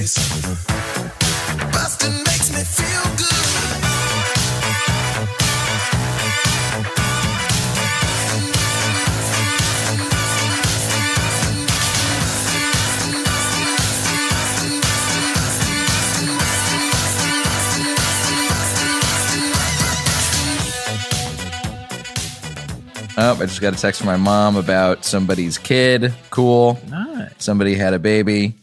place. Busting makes me feel good. Oh, I just got a text from my mom about somebody's kid. Cool. Nice. Somebody had a baby.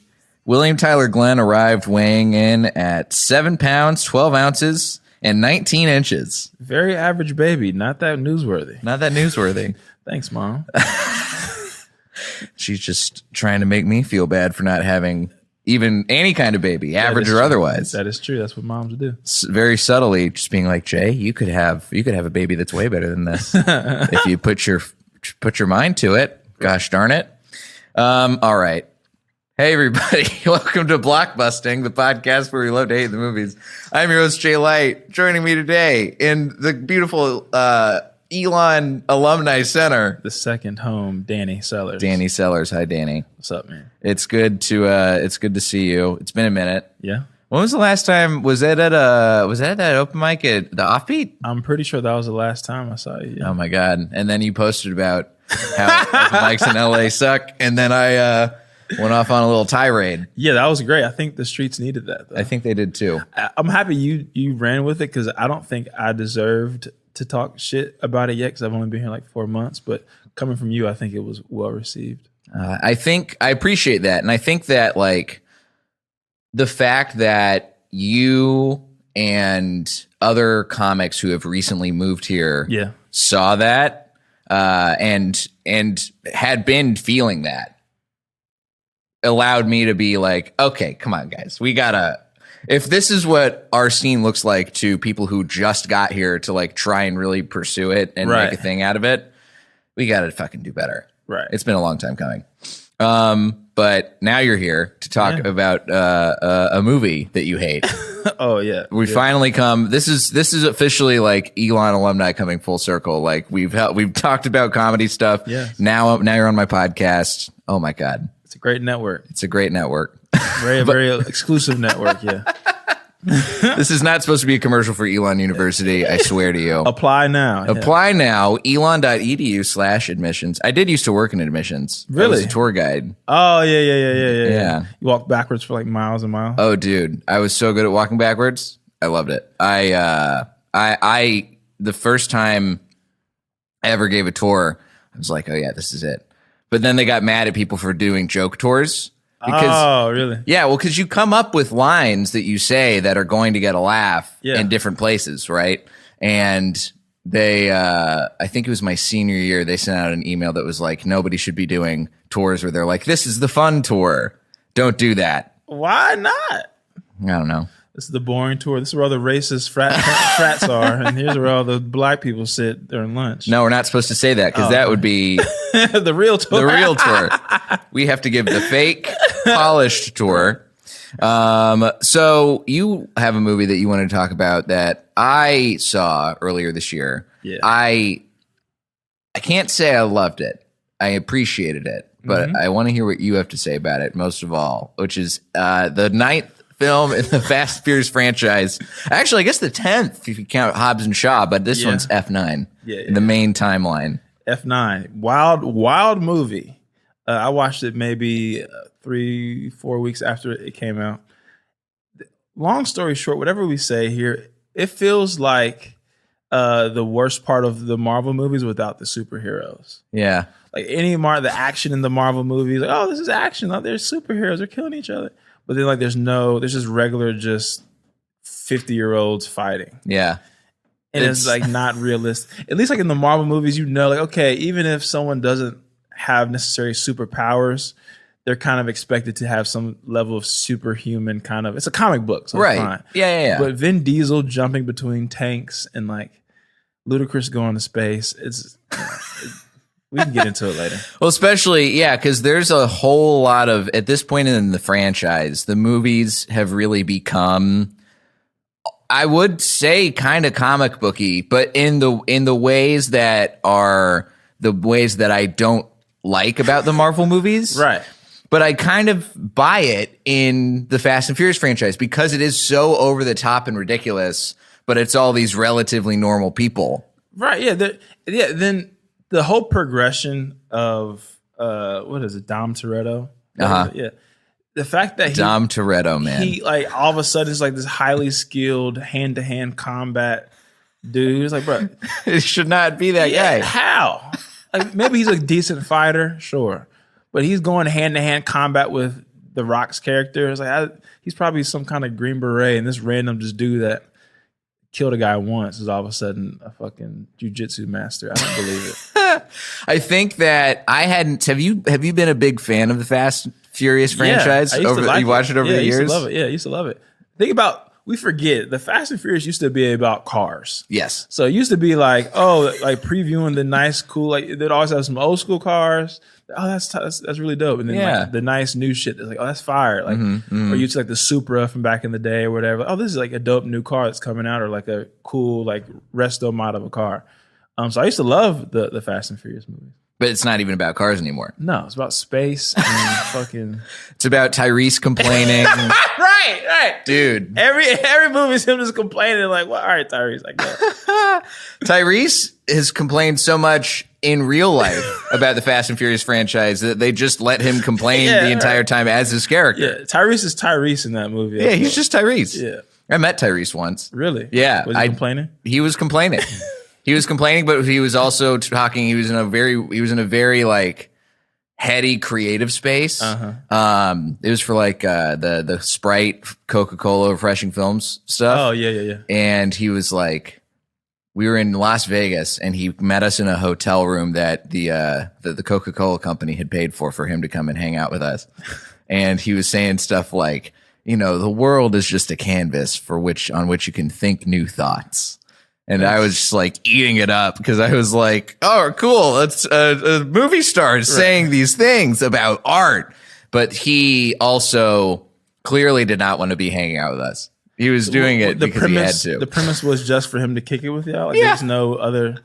William Tyler Glenn arrived weighing in at 7 pounds, 12 ounces, and 19 inches. Very average baby. Not that newsworthy. Not that newsworthy. Thanks, Mom. She's just trying to make me feel bad for not having even any kind of baby, average or true. otherwise. That is true. That's what moms do. Very subtly, just being like, Jay, you could have a baby that's way better than this if you put your mind to it. Gosh darn it. All right. Hey everybody, welcome to Blockbusting, the podcast where we love to hate the movies. I'm your host, Jay Light. Joining me today in the beautiful Elon Alumni Center, The second home, Danny Sellers. Danny Sellers. Hi, Danny. What's up, man? It's good to see you. It's been a minute. Yeah. When was the last time? Was that at that open mic at the Offbeat? I'm pretty sure that was the last time I saw you. Yeah. Oh my god! And then you posted about how open mics in LA suck, and then I went off on a little tirade. Yeah, that was great. I think the streets needed that, though. I think they did too. I'm happy you ran with it because I don't think I deserved to talk shit about it yet because I've only been here like 4 months. But coming from you, I think it was well received. I think I appreciate that, and I think that like the fact that you and other comics who have recently moved here, saw that and had been feeling that, allowed me to be like, okay, come on, guys, we gotta. If this is what our scene looks like to people who just got here to like try and really pursue it and make a thing out of it, we gotta fucking do better. Right. It's been a long time coming. But now you're here to talk about a movie that you hate. Oh yeah. We finally come. This is officially like Elon Alumni coming full circle. Like we've talked about comedy stuff. Yeah. Now you're on my podcast. Oh my God. It's a great network. It's a great network. Very exclusive network. Yeah. This is not supposed to be a commercial for Elon University. I swear to you. Apply now. Apply now. Elon.edu/admissions. I did used to work in admissions. Really? I was a tour guide. Oh yeah. Yeah. You walk backwards for like miles and miles. Oh, dude, I was so good at walking backwards. I loved it. I the first time I ever gave a tour, I was like, oh yeah, this is it. But then they got mad at people for doing joke tours. Oh, really? Yeah, well, because you come up with lines that you say that are going to get a laugh in different places, right? And they, I think it was my senior year, they sent out an email that was like, nobody should be doing tours where they're like, this is the fun tour. Don't do that. Why not? I don't know. This is the boring tour. This is where all the racist frats are, and here's where all the black people sit during lunch. No, we're not supposed to say that because that would be the real tour. The real tour. We have to give the fake, polished tour. So you have a movie that you wanted to talk about that I saw earlier this year. Yeah. I can't say I loved it. I appreciated it, but I want to hear what you have to say about it most of all, which is the ninth film in the Fast and Furious franchise. Actually, I guess the 10th if you count Hobbs and Shaw, but this one's F9 in the main timeline. F9. Wild movie. I watched it maybe 3-4 weeks after it came out. Long story short, whatever we say here, it feels like the worst part of the Marvel movies without the superheroes. Yeah. Like the action in the Marvel movies, like, oh, this is action. Oh, there's superheroes. They're killing each other. But then, like, there's just regular, just 50-year-olds fighting. Yeah. And it's like not realistic. At least, like, in the Marvel movies, like, okay, even if someone doesn't have necessary superpowers, they're kind of expected to have some level of superhuman kind of. It's a comic book, so it's fine. Yeah. But Vin Diesel jumping between tanks and, like, Ludacris going to space, we can get into it later. Well, especially, because there's a whole lot of, at this point in the franchise, the movies have really become, I would say, kind of comic booky, but in the ways that are the ways that I don't like about the Marvel movies. Right. but I kind of buy it in the Fast and Furious franchise because it is so over the top and ridiculous, but it's all these relatively normal people. Right. Yeah. Then the whole progression of what is it, Dom Toretto? Yeah. The fact that Dom Toretto, man, he like all of a sudden is like this highly skilled hand-to-hand combat dude. It's like, bro, it should not be that guy. How? Like maybe he's a decent fighter, sure, but he's going hand-to-hand combat with The Rock's character. It's like he's probably some kind of Green Beret, and this random just dude that killed a guy once is all of a sudden a fucking jujitsu master. I don't believe it. I think that I hadn't. Have you been a big fan of the Fast Furious franchise? Yeah, you watched it over the years? I used to love it. Yeah, I used to love it. Think about, we forget, the Fast and Furious used to be about cars. Yes. So it used to be like, like previewing the nice, cool, like they'd always have some old school cars. Oh, that's really dope. And then like the nice new shit is like, oh, that's fire. Like, or you just like the Supra from back in the day or whatever. Oh, this is like a dope new car that's coming out, or like a cool like resto mod of a car. So I used to love the Fast and Furious movies. But it's not even about cars anymore. No, it's about space and fucking. It's about Tyrese complaining. Right. Dude. Every movie is him just complaining like, well, all right, Tyrese, like that. Tyrese has complained so much in real life about the Fast and Furious franchise that they just let him complain the entire time as his character. Yeah, Tyrese is Tyrese in that movie. Yeah, he's just Tyrese. Yeah. I met Tyrese once. Really? Yeah. Was he complaining? He was complaining. He was complaining, but he was also talking. He was in a very like heady creative space. It was for like the Sprite, Coca-Cola, Refreshing Films stuff. Oh yeah. And he was like, we were in Las Vegas, and he met us in a hotel room that the Coca-Cola company had paid for him to come and hang out with us. And he was saying stuff like, the world is just a canvas on which you can think new thoughts. And I was just like eating it up because I was like, oh, cool. It's a movie star saying these things about art. But he also clearly did not want to be hanging out with us. He was doing it because he had to. The premise was just for him to kick it with y'all? Like, there's no other.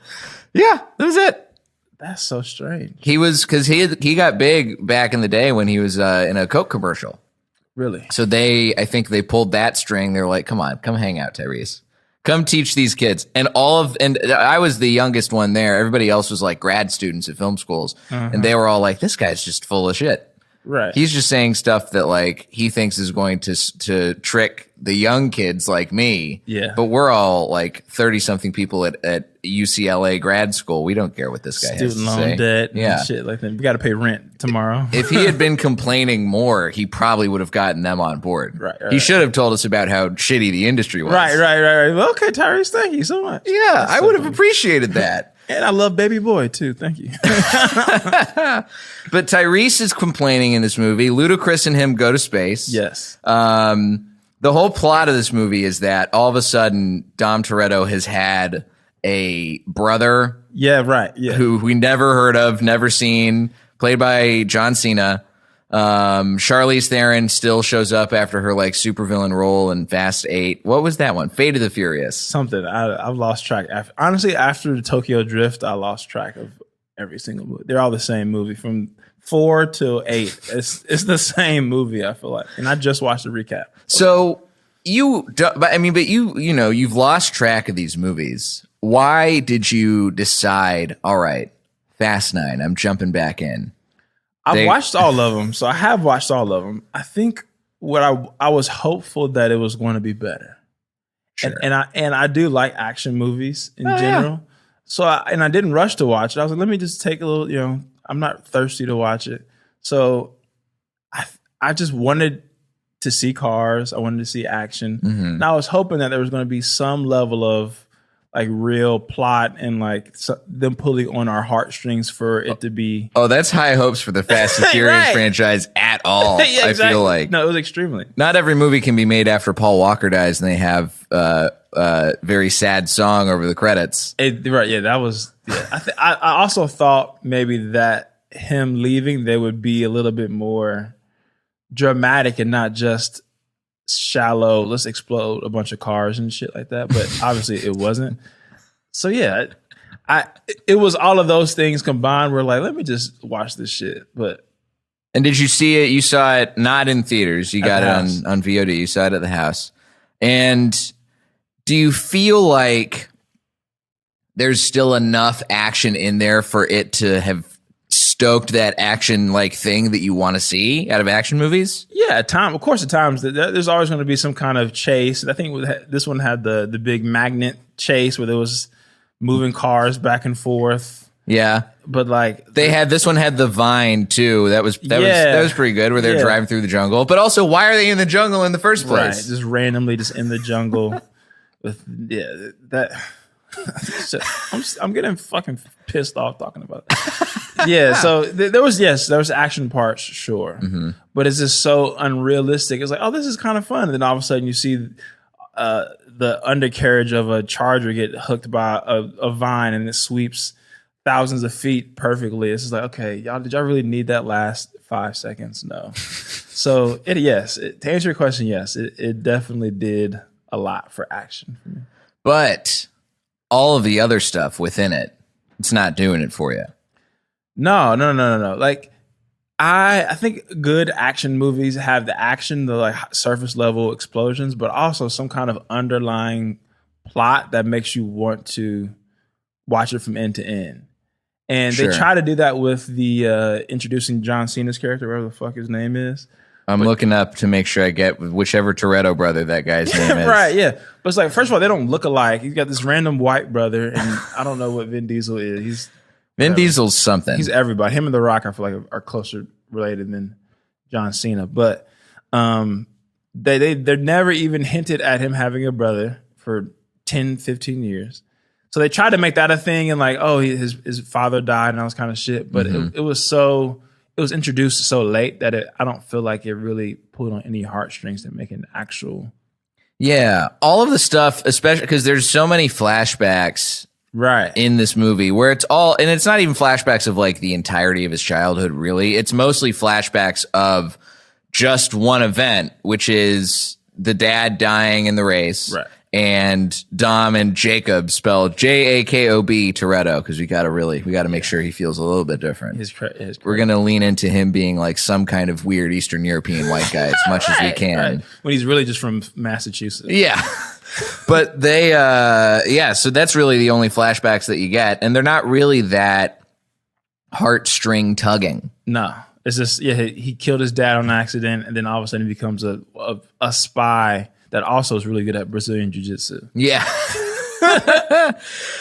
Yeah, that was it. That's so strange. He was, because he got big back in the day when he was in a Coke commercial. Really? So I think they pulled that string. They were like, come on, come hang out, Tyrese. Come teach these kids. And I was the youngest one there. Everybody else was like grad students at film schools. And they were all like, this guy's just full of shit. Right. He's just saying stuff that like he thinks is going to trick the young kids like me. Yeah. But we're all like 30-something people at UCLA grad school. We don't care what this guy has to say. Student loan debt and shit like that. We got to pay rent tomorrow. If he had been complaining more, he probably would have gotten them on board. Right. He should have told us about how shitty the industry was. Right. Well, okay, Tyrese, thank you so much. Yeah, I would have appreciated that. And I love Baby Boy too. Thank you. But Tyrese is complaining in this movie. Ludacris and him go to space. Yes. The whole plot of this movie is that all of a sudden Dom Toretto has had a brother. Yeah, right. Yeah. Who we never heard of, never seen, played by John Cena. Charlize Theron still shows up after her like supervillain role in Fast 8. What was that one? Fate of the Furious. Something. I've lost track. Honestly, after the Tokyo Drift, I lost track of every single movie. They're all the same movie from 4 to 8. It's the same movie, I feel like. And I just watched the recap. So you've lost track of these movies. Why did you decide, all right, Fast 9, I'm jumping back in? I've watched all of them, so I have watched all of them. I think what I was hopeful that it was going to be better. Sure. And I do like action movies in general. Yeah. So I didn't rush to watch it. I was like, let me just take a little, I'm not thirsty to watch it. So I just wanted to see cars. I wanted to see action. Mm-hmm. And I was hoping that there was going to be some level of like real plot and like them pulling on our heartstrings for it to be. Oh, that's high hopes for the Fast and Furious franchise at all. Yeah, exactly. I feel like no, it was extremely. Not every movie can be made after Paul Walker dies and they have a very sad song over the credits. Right? Yeah, that was. Yeah, I also thought maybe that him leaving, they would be a little bit more dramatic and not just shallow, let's explode a bunch of cars and shit like that. But obviously it wasn't. So yeah, it was all of those things combined. We're like, let me just watch this shit. But And did you see it? You saw it not in theaters. You got it on VOD. You saw it at the house. And do you feel like there's still enough action in there for it to have stoked that action like thing that you want to see out of action movies? Yeah, at times there's always going to be some kind of chase. I think this one had the big magnet chase where there was moving cars back and forth. Yeah, but like this one had the vine too. That was pretty good where they're driving through the jungle. But also, why are they in the jungle in the first place? Right, just randomly just in the jungle with that. I'm getting fucking pissed off talking about it. Yeah, so there was action parts, sure, but it's just so unrealistic. It's like, oh, this is kind of fun, and then all of a sudden you see the undercarriage of a charger get hooked by a vine, and it sweeps thousands of feet perfectly. It's just like, okay, did y'all really need that last 5 seconds? No. So to answer your question, yes, it definitely did a lot for action for me. But all of the other stuff within it, it's not doing it for you. No. Like, I think good action movies have the action, the like surface level explosions, but also some kind of underlying plot that makes you want to watch it from end to end. And they try to do that with the introducing John Cena's character, whatever the fuck his name is. I'm looking up to make sure I get whichever Toretto brother that guy's name is. Right, yeah. But it's like, first of all, they don't look alike. He's got this random white brother, and I don't know what Vin Diesel is. Vin Diesel's something. He's everybody. Him and The Rock, I feel like, are closer related than John Cena. But they're never even hinted at him having a brother for 10, 15 years. So they tried to make that a thing, and like, oh, his father died and all this kind of shit. But it was introduced so late that I don't feel like it really pulled on any heartstrings to make an actual. Yeah, all of the stuff, especially because there's so many flashbacks in this movie where it's all, and it's not even flashbacks of like the entirety of his childhood, really. It's mostly flashbacks of just one event, which is the dad dying in the race. Right. And Dom and Jacob, spelled Jakob Toretto, because we got to make sure he feels a little bit different. We're going to lean into him being like some kind of weird Eastern European white guy as much as we can. Right. When he's really just from Massachusetts. Yeah. But they, so that's really the only flashbacks that you get. And they're not really that heartstring tugging. No. It's just, he killed his dad on accident, and then all of a sudden he becomes a spy that also is really good at Brazilian jiu-jitsu. Yeah.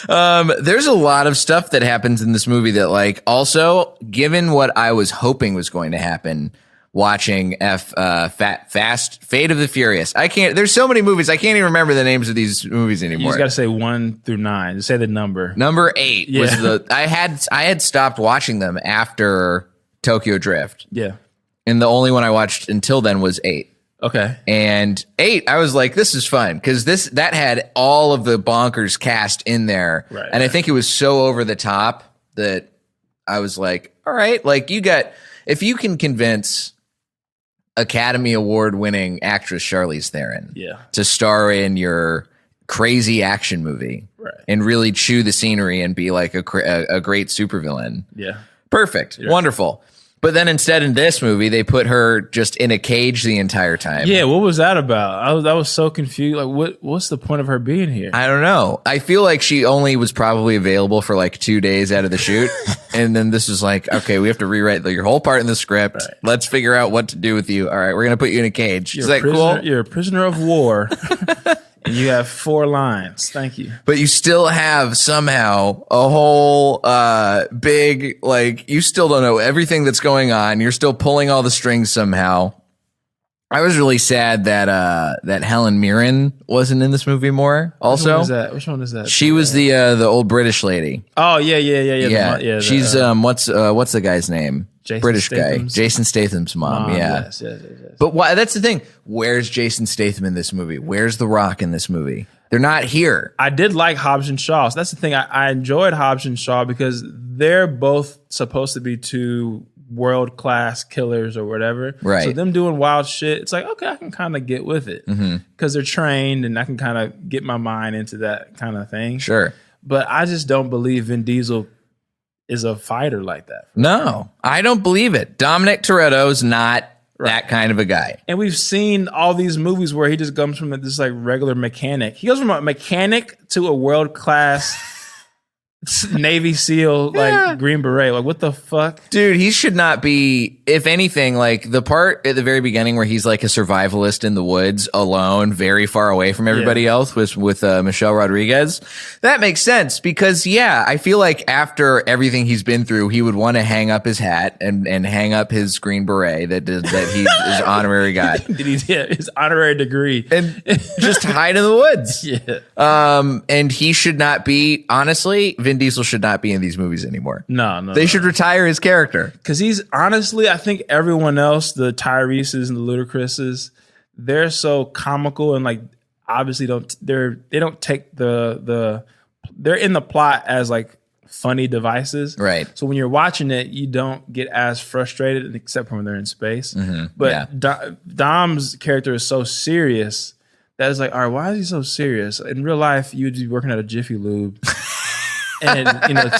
There's a lot of stuff that happens in this movie that, like, also, given what I was hoping was going to happen watching Fast Fate of the Furious. There's so many movies, I can't even remember the names of these movies anymore. You just got to say 1 through 9. Just say the number. Number 8 was I had stopped watching them after Tokyo Drift. Yeah. And the only one I watched until then was 8. Okay. And 8, I was like, this is fun because that had all of the bonkers cast in there. Right, and I think it was so over the top that I was like, all right, like if you can convince Academy Award winning actress Charlize Theron to star in your crazy action movie and really chew the scenery and be like a great supervillain. Yeah. Perfect. Yeah. Wonderful. But then instead in this movie, they put her just in a cage the entire time. Yeah, what was that about? I was so confused. Like, what's the point of her being here? I don't know. I feel like she only was probably available for like 2 days out of the shoot. And then this was like, okay, we have to rewrite your whole part in the script. Right. Let's figure out what to do with you. All right, we're going to put you in a cage. Is that cool? You're a prisoner of war. And you have 4 lines. Thank you. But you still have somehow a whole big, like, you still don't know everything that's going on. You're still pulling all the strings somehow. I was really sad that Helen Mirren wasn't in this movie more. Also, which one is that? She was the old British lady. Oh yeah. She's what's the guy's name? British Statham's guy, Jason Statham's mom. Yeah. Yes. But why? That's the thing. Where's Jason Statham in this movie? Where's The Rock in this movie? They're not here. I did like Hobbs and Shaw. So that's the thing. I enjoyed Hobbs and Shaw because they're both supposed to be 2 world-class killers or whatever. Right. So them doing wild shit, it's like, okay, I can kind of get with it because they're trained and I can kind of get my mind into that kind of thing. Sure. But I just don't believe Vin Diesel is a fighter like that. No, I don't believe it. Dominic Toretto's not that kind of a guy. And we've seen all these movies where he just comes from this like regular mechanic. He goes from a mechanic to a world-class Navy SEAL, like Green Beret. Like, what the fuck? Dude, he should not be, if anything, like the part at the very beginning where he's like a survivalist in the woods alone, very far away from everybody else with Michelle Rodriguez. That makes sense because, I feel like after everything he's been through, he would want to hang up his hat and hang up his Green Beret that he is honorary guy. His honorary degree. And just hide in the woods. Yeah. And he should not be, honestly, Vin Diesel should not be in these movies anymore. No. They should retire his character. Because he's honestly, I think everyone else, the Tyrese's and the Ludacris's, they're so comical and like obviously they don't take they're in the plot as like funny devices. Right. So when you're watching it, you don't get as frustrated except for when they're in space. Mm-hmm. But Dom's character is so serious that it's like, all right, why is he so serious? In real life, you'd be working at a Jiffy Lube. And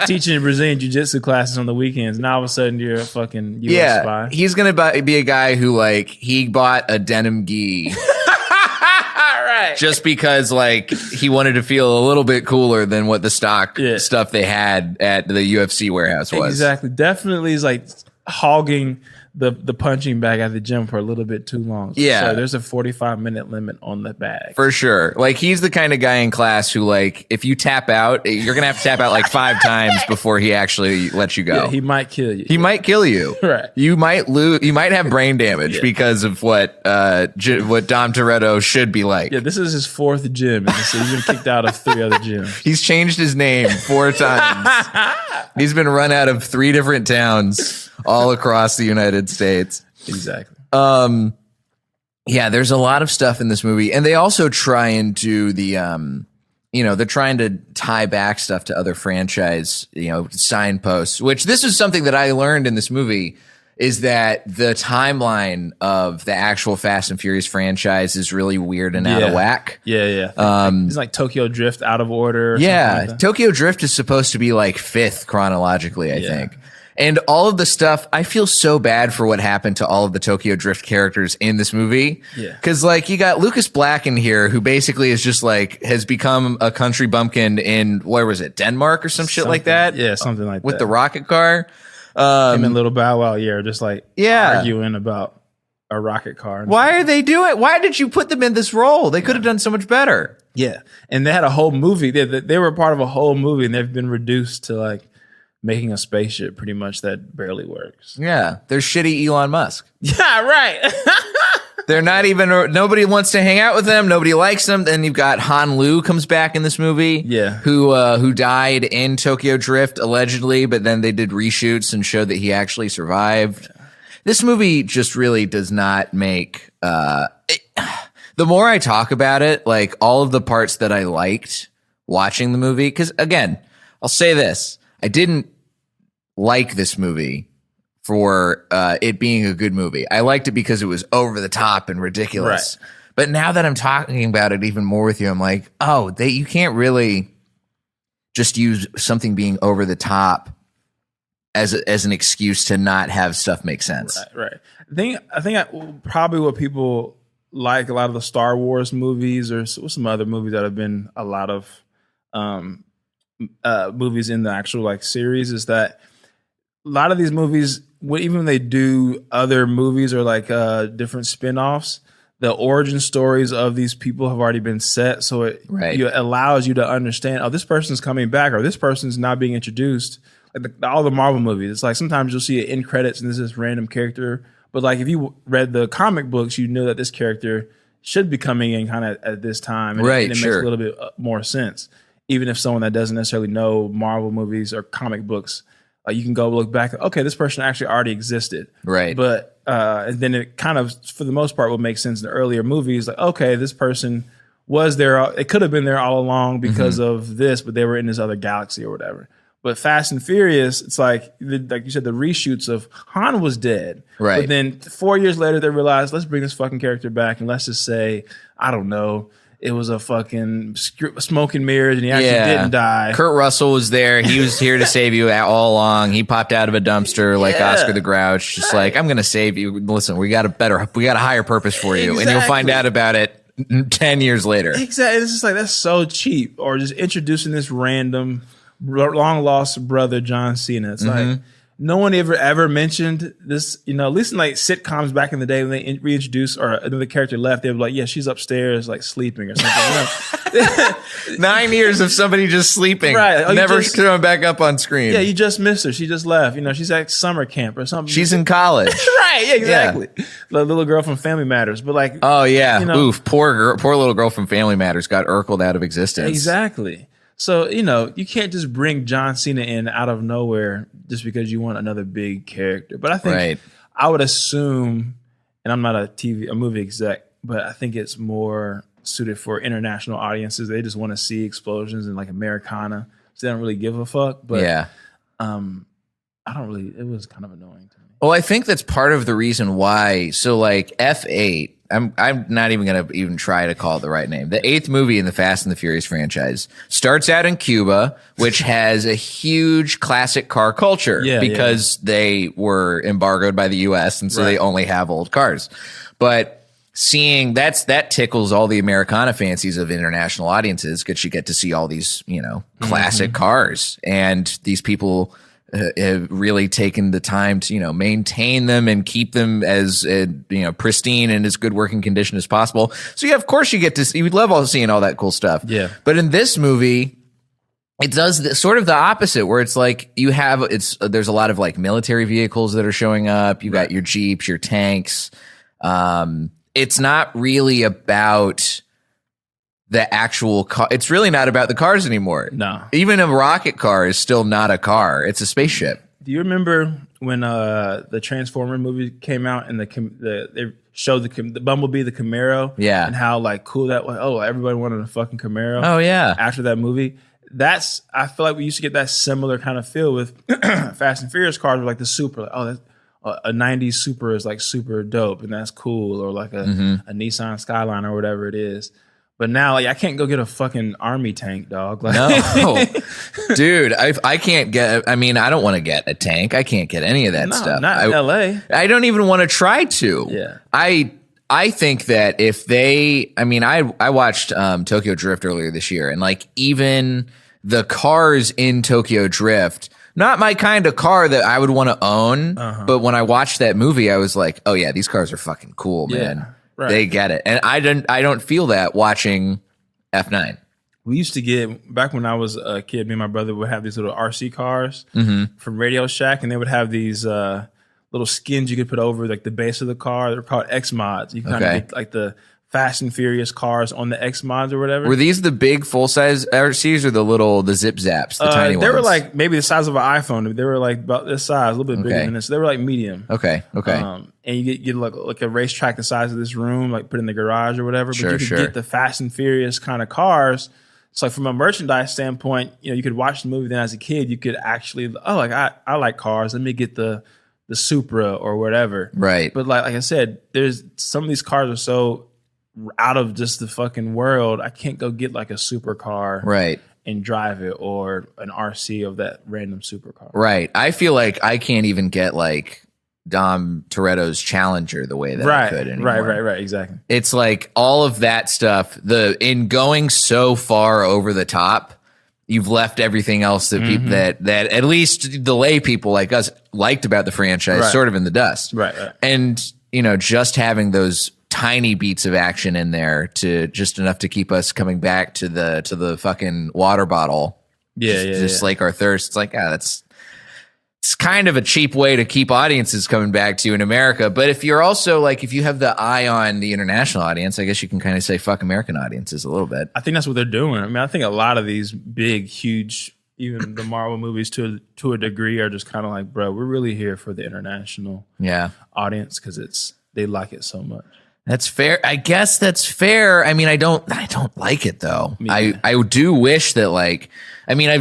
teaching Brazilian jiu-jitsu classes on the weekends. Now all of a sudden you're a fucking US spy. He's gonna be a guy who like he bought a denim gi right. just because like he wanted to feel a little bit cooler than what the stock stuff they had at the UFC warehouse was. Exactly. Definitely is like hogging the punching bag at the gym for a little bit too long. Yeah. So there's a 45-minute limit on the bag. For sure. Like he's the kind of guy in class who like if you tap out, you're gonna have to tap out like 5 times before he actually lets you go. Yeah, he might kill you. He might kill you. Right. You might lose. You might have brain damage because of what Dom Toretto should be like. Yeah, this is his 4th gym. So he's been kicked out of 3 other gyms. He's changed his name 4 times. He's been run out of 3 different towns all across the United States. Exactly. There's a lot of stuff in this movie, and they also try and do the they're trying to tie back stuff to other franchise, signposts, which this is something that I learned in this movie is that the timeline of the actual Fast and Furious franchise is really weird and out of whack. Yeah. It's like Tokyo Drift out of order. Like Tokyo Drift is supposed to be like 5th chronologically, I think. And all of the stuff, I feel so bad for what happened to all of the Tokyo Drift characters in this movie. Yeah. Because, like, you got Lucas Black in here, who basically is just, like, has become a country bumpkin in, where was it, Denmark or something shit like that? Yeah, something like with that. The rocket car. Him and Little Bow Wow, are just, like, arguing about a rocket car. Why are they doing it? Why did you put them in this role? They could have done so much better. Yeah. And they had a whole movie. They were part of a whole movie, and they've been reduced to, like, making a spaceship pretty much that barely works. Yeah. They're shitty Elon Musk. Yeah, right. They're not even, nobody wants to hang out with them. Nobody likes them. Then you've got Han Lu comes back in this movie. Yeah. Who died in Tokyo Drift allegedly, but then they did reshoots and showed that he actually survived. Yeah. This movie just really does not make, the more I talk about it, like all of the parts that I liked watching the movie, because again, I'll say this. I didn't like this movie for it being a good movie. I liked it because it was over the top and ridiculous. Right. But now that I'm talking about it even more with you, I'm like, you can't really just use something being over the top as an excuse to not have stuff make sense. Right. I think probably what people like a lot of the Star Wars movies or some other movies that have been a lot of movies in the actual like series is that a lot of these movies, even when they do other movies or like different spin-offs, the origin stories of these people have already been set. So it allows you to understand, this person's coming back or this person's not being introduced. Like all the Marvel movies, it's like sometimes you'll see it in credits and this is random character. But like if you read the comic books, you know that this character should be coming in kind of at this time. And it makes a little bit more sense. Even if someone that doesn't necessarily know Marvel movies or comic books, you can go look back. Okay, this person actually already existed. Right. But and then it kind of, for the most part, will make sense in the earlier movies. Like, okay, this person was there. It could have been there all along because of this, but they were in this other galaxy or whatever. But Fast and Furious, it's like you said, the reshoots of Han was dead. Right. But then 4 years later, they realized, let's bring this fucking character back and let's just say, I don't know, it was a fucking smoke and mirrors, and he actually didn't die. Kurt Russell was there. He was here to save you all along. He popped out of a dumpster like Oscar the Grouch, just like, I'm going to save you. Listen, we got a higher purpose for you, and you'll find out about it 10 years later. Exactly. It's just like, that's so cheap. Or just introducing this random long lost brother, John Cena. It's like, no one ever mentioned this, you know, at least in like sitcoms back in the day when they reintroduced or another character left, they were like, yeah, she's upstairs like sleeping or something. 9 years of somebody just sleeping. Right. Never coming back up on screen. Yeah, you just missed her. She just left. You know, she's at summer camp or something. She's in college. Right, yeah, exactly. Yeah. The little girl from Family Matters. But like, oh yeah. You know, oof, poor little girl from Family Matters got Urkeled out of existence. Exactly. So, you know, you can't just bring John Cena in out of nowhere just because you want another big character. But I think I would assume, and I'm not a movie exec, but I think it's more suited for international audiences. They just want to see explosions and like Americana. So they don't really give a fuck. But I don't really, it was kind of annoying to me. Well, I think that's part of the reason why. So like F8, I'm not even going to try to call it the right name. The 8th movie in the Fast and the Furious franchise starts out in Cuba, which has a huge classic car culture because they were embargoed by the US. And so they only have old cars. But seeing that tickles all the Americana fancies of international audiences because you get to see all these, you know, classic cars, and these people have really taken the time to, you know, maintain them and keep them as, you know, pristine and as good working condition as possible. So yeah, of course you get to see, you would love seeing all that cool stuff. Yeah. But in this movie, it does sort of the opposite, where it's like there's a lot of like military vehicles that are showing up. You got your Jeeps, your tanks. It's not really about the actual car. It's really not about the cars anymore. No. Even a rocket car is still not a car. It's a spaceship. Do you remember when the Transformer movie came out and they showed the Bumblebee, the Camaro? Yeah. And how like cool that was. Oh, everybody wanted a fucking Camaro. Oh, yeah. After that movie. I feel like we used to get that similar kind of feel with Fast and Furious cars with like the Supra. Like, oh, a 90s Supra is like super dope and that's cool. Or like a Nissan Skyline or whatever it is. But now, like, I can't go get a fucking army tank, dog. Like, no, dude, I can't get. I mean, I don't want to get a tank. I can't get any of that stuff. Not in L.A. I don't even want to try to. Yeah. I think that if they, I mean, I watched Tokyo Drift earlier this year, and like even the cars in Tokyo Drift, not my kind of car that I would want to own. But when I watched that movie, I was like, oh yeah, these cars are fucking cool, man. Right. They get it. And I don't feel that watching F9. We used to get, back when I was a kid, me and my brother would have these little RC cars from Radio Shack, and they would have these little skins you could put over like the base of the car. They're called X mods. You kind of get like the Fast and Furious cars on the X mods or whatever. Were these the big full size RCs or the zip zaps, the tiny ones? They were like maybe the size of an iPhone. They were like about this size, a little bit bigger than this. They were like medium. Okay. And you get like a racetrack the size of this room, like put in the garage or whatever. But you could get the Fast and Furious kind of cars. So from a merchandise standpoint, you know, you could watch the movie. Then as a kid, you could actually, I like cars. Let me get the Supra or whatever. Right. But like I said, there's some of these cars are so out of just the fucking world. I can't go get like a supercar. Right. And drive it, or an RC of that random supercar. Right. I feel like I can't even get like Dom Toretto's Challenger the way that I could anymore. Right, exactly. It's like all of that stuff, in going so far over the top, you've left everything else that people that at least the lay people like us liked about the franchise sort of in the dust. Right. And, you know, just having those tiny beats of action in there to just enough to keep us coming back to the fucking water bottle. Just slake our thirst. It's like, it's kind of a cheap way to keep audiences coming back to you in America. But if you're also like, if you have the eye on the international audience, I guess you can kind of say fuck American audiences a little bit. I think that's what they're doing. I mean, I think a lot of these big, huge, even the Marvel movies to a degree are just kind of like, bro, we're really here for the international audience because they like it so much. That's fair. I guess that's fair. I mean, I don't like it though. I do wish that like, I mean, I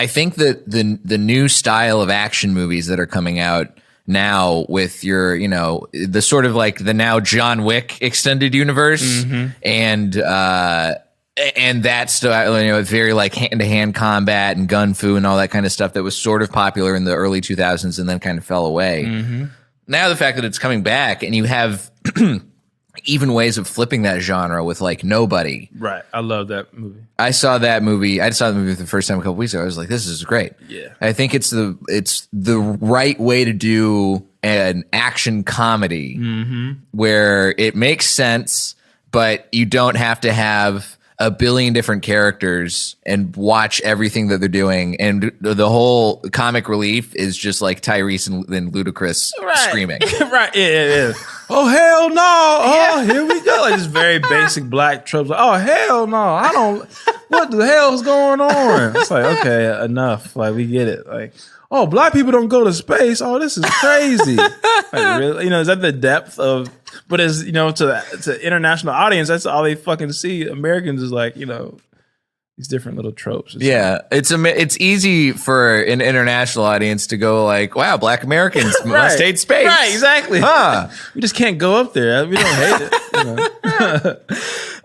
think that the new style of action movies that are coming out now with your, the sort of like the now John Wick extended universe, and that's it's very like hand-to-hand combat and gun fu and all that kind of stuff that was sort of popular in the early 2000s and then kind of fell away. Now the fact that it's coming back and you have even ways of flipping that genre with like Nobody. Right. I love that movie. I saw the movie for the first time a couple weeks ago. I was like, this is great. Yeah. I think it's the right way to do an action comedy where it makes sense, but you don't have to have a billion different characters and watch everything that they're doing. And the whole comic relief is just like Tyrese and Ludacris screaming. Right. Yeah. Oh, hell no. Oh, here we go. Like just very basic black tropes. Like, oh, hell no. What the hell's going on? It's like, okay, enough. Like, we get it. Like, oh, black people don't go to space. Oh, this is crazy. Like, really? Is that the depth of, but as, to international audience, that's all they fucking see. Americans is like, these different little tropes. It's easy for an international audience to go like, wow, black Americans must hate space. Right, exactly. Huh. We just can't go up there. We don't hate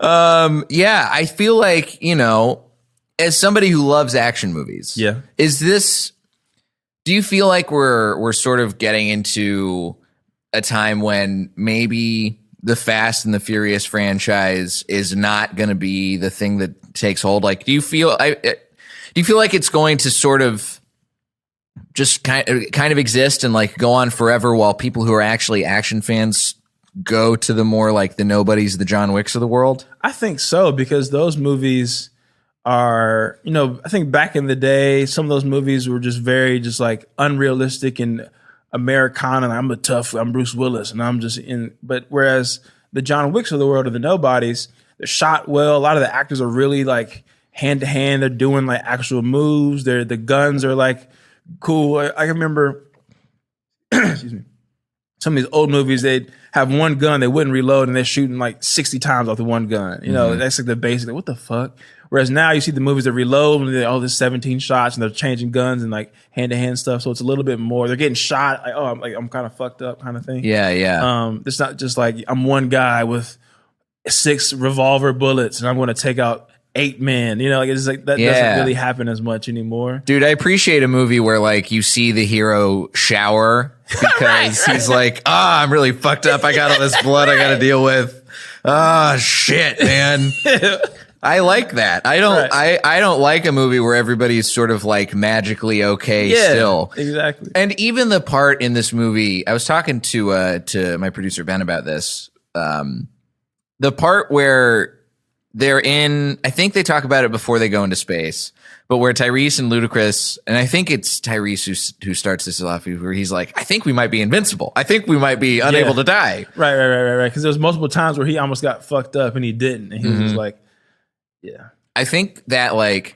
it. I feel like, as somebody who loves action movies, do you feel like we're sort of getting into a time when maybe the Fast and the Furious franchise is not going to be the thing that takes hold? Like, do you feel like it's going to sort of just kind of exist and like go on forever while people who are actually action fans go to the more like the Nobodies, the John Wicks of the world? I think so, because those movies are, I think back in the day, some of those movies were just very just like unrealistic and Americana. And I'm Bruce Willis and I'm just in, but whereas the John Wicks of the world or the Nobodies, they're shot well. A lot of the actors are really like hand to hand. They're doing like actual moves. The guns are like cool. I remember, excuse me, some of these old movies, they'd have one gun, they wouldn't reload, and they're shooting like 60 times off the one gun. That's like the basic. Like, what the fuck? Whereas now you see the movies that reload and all this 17 shots and they're changing guns and like hand to hand stuff. So it's a little bit more. They're getting shot. Like, oh, I'm kind of fucked up kind of thing. Yeah. It's not just like I'm one guy with 6 revolver bullets and I'm going to take out 8 men. It's like that doesn't really happen as much anymore. Dude, I appreciate a movie where like you see the hero shower because he's like, I'm really fucked up. I got all this blood I got to deal with. Oh shit, man. I like that. I don't like a movie where everybody's sort of like magically okay still. Exactly. And even the part in this movie, I was talking to my producer Ben about this. The part where they're in, I think they talk about it before they go into space, but where Tyrese and Ludacris, and I think it's Tyrese who starts this off, where he's like, I think we might be invincible. I think we might be unable to die. Right. Because there was multiple times where he almost got fucked up and he didn't. And he was just like, yeah. I think that like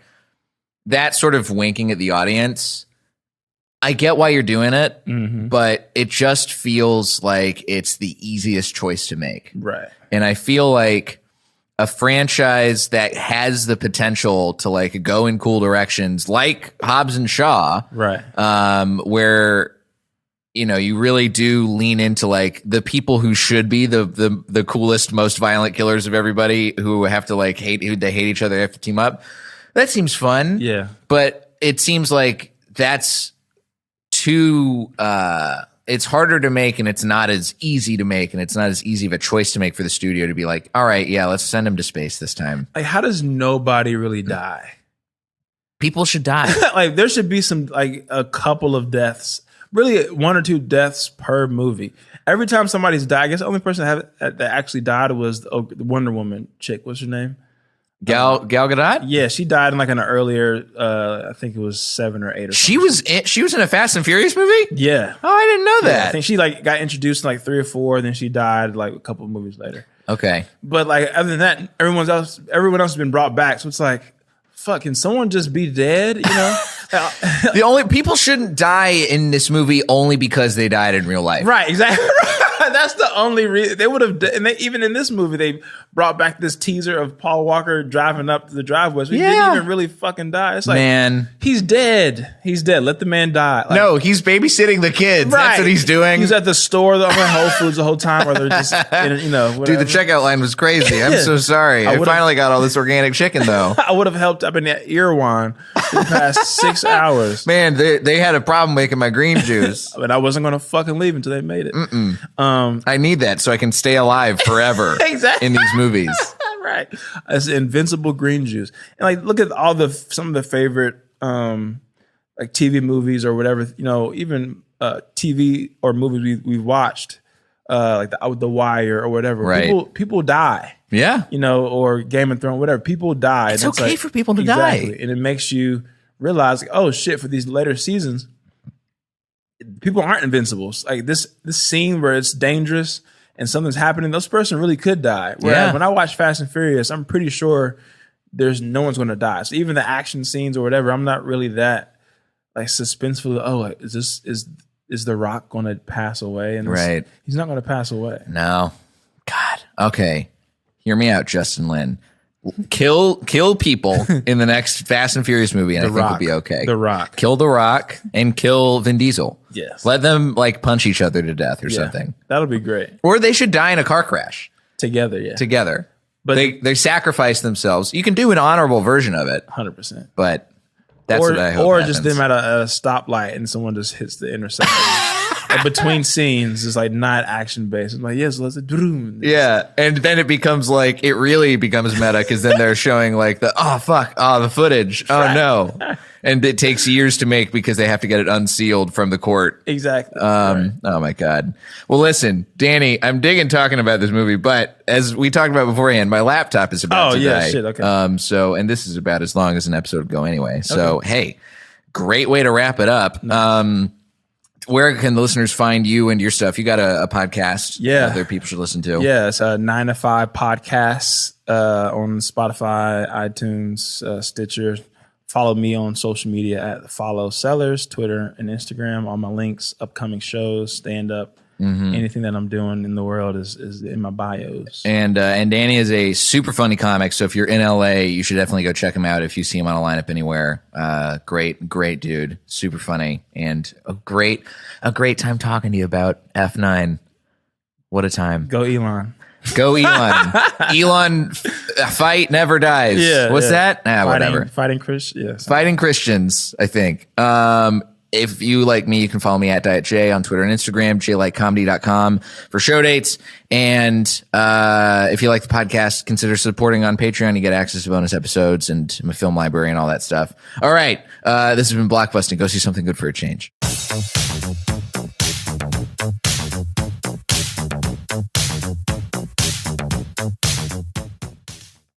that sort of winking at the audience, I get why you're doing it, but it just feels like it's the easiest choice to make. Right. And I feel like a franchise that has the potential to like go in cool directions, like Hobbs and Shaw, right? Where you really do lean into like the people who should be the coolest, most violent killers of everybody, who have to like hate each other, they have to team up. That seems fun, yeah. But it seems like that's too. It's harder to make, and it's not as easy to make, and it's not as easy of a choice to make for the studio to be like, all right, yeah, let's send him to space this time. Like, how does nobody really die? People should die. Like, there should be some, like, a couple of deaths, really 1 or 2 deaths per movie. Every time somebody's died, I guess the only person that actually died was the Wonder Woman chick. What's her name? Gal Gadot? Yeah, she died in like an earlier, I think it was 7 or 8 or something. She was in a Fast and Furious movie? Yeah. Oh, I didn't know that. I think she like got introduced in like 3 or 4, then she died like a couple of movies later. Okay. But like other than that, everyone else has been brought back. So it's like, fuck, can someone just be dead? The only people shouldn't die in this movie only because they died in real life. Right, exactly. That's the only reason they would have. And they, even in this movie, they brought back this teaser of Paul Walker driving up the driveway. So he didn't even really fucking die. It's like, man, he's dead. He's dead. Let the man die. Like, no, he's babysitting the kids. Right. That's what he's doing. He's at the store, I'm at Whole Foods the whole time, or they're just, whatever. Dude, the checkout line was crazy. I'm so sorry. I finally got all this organic chicken, though. I would have helped up in that Irwan for the past 6 hours. Man, they had a problem making my green juice. But I wasn't going to fucking leave until they made it. I need that so I can stay alive forever. Exactly. In these movies. Right. It's invincible green juice. And like, look at some of the favorite like TV movies or whatever, even TV or movies we've watched, like the Wire or whatever. Right. People die. Yeah. Or Game of Thrones, whatever. People die. It's okay for people to die. Exactly. And it makes you realize, like, oh shit, for these later seasons, people aren't invincible. Like this scene where it's dangerous and something's happening, those person really could die. Whereas when I watch Fast and Furious, I'm pretty sure there's no one's going to die. So even the action scenes or whatever, I'm not really that like suspenseful. Oh, is The Rock going to pass away? And right, he's not going to pass away. No, God. Okay, hear me out, Justin Lin. Kill people in the next Fast and Furious movie, and I think we'll be okay. The Rock. Kill The Rock and kill Vin Diesel. Yes. Let them like punch each other to death or something. That'll be great. Or they should die in a car crash. Together. But they sacrifice themselves. You can do an honorable version of it. 100%. But that's what I hope happens. Just them at a stoplight and someone just hits the intersection. Like between scenes, it's like not action based. I'm like, yes, let's do. Yeah, and then it becomes like it really becomes meta because then they're showing like the footage. Oh no, and it takes years to make because they have to get it unsealed from the court. Exactly. Oh my God. Well, listen, Danny, I'm digging talking about this movie, but as we talked about beforehand, my laptop is about to die. Shit. Okay. So, and this is about as long as an episode would go anyway. So, hey, great way to wrap it up. Nice. Where can the listeners find you and your stuff? You got a podcast that other people should listen to. Yeah, it's a 9 to 5 podcast on Spotify, iTunes, Stitcher. Follow me on social media at Follow Sellers, Twitter and Instagram. All my links, upcoming shows, stand-up. Anything that I'm doing in the world is in my bios. And Danny is a super funny comic. So if you're in LA, you should definitely go check him out if you see him on a lineup anywhere. Great dude, super funny, and a great time talking to you about F9. What a time! Go Elon. Go Elon. Elon, fight never dies. Yeah. What's that? Whatever. Fighting Christians. Yeah, fighting Christians, I think. If you like me, you can follow me at Diet J on Twitter and Instagram, jlikecomedy.com for show dates. And if you like the podcast, consider supporting on Patreon. You get access to bonus episodes and my film library and all that stuff. All right. This has been Blockbusting. Go see something good for a change.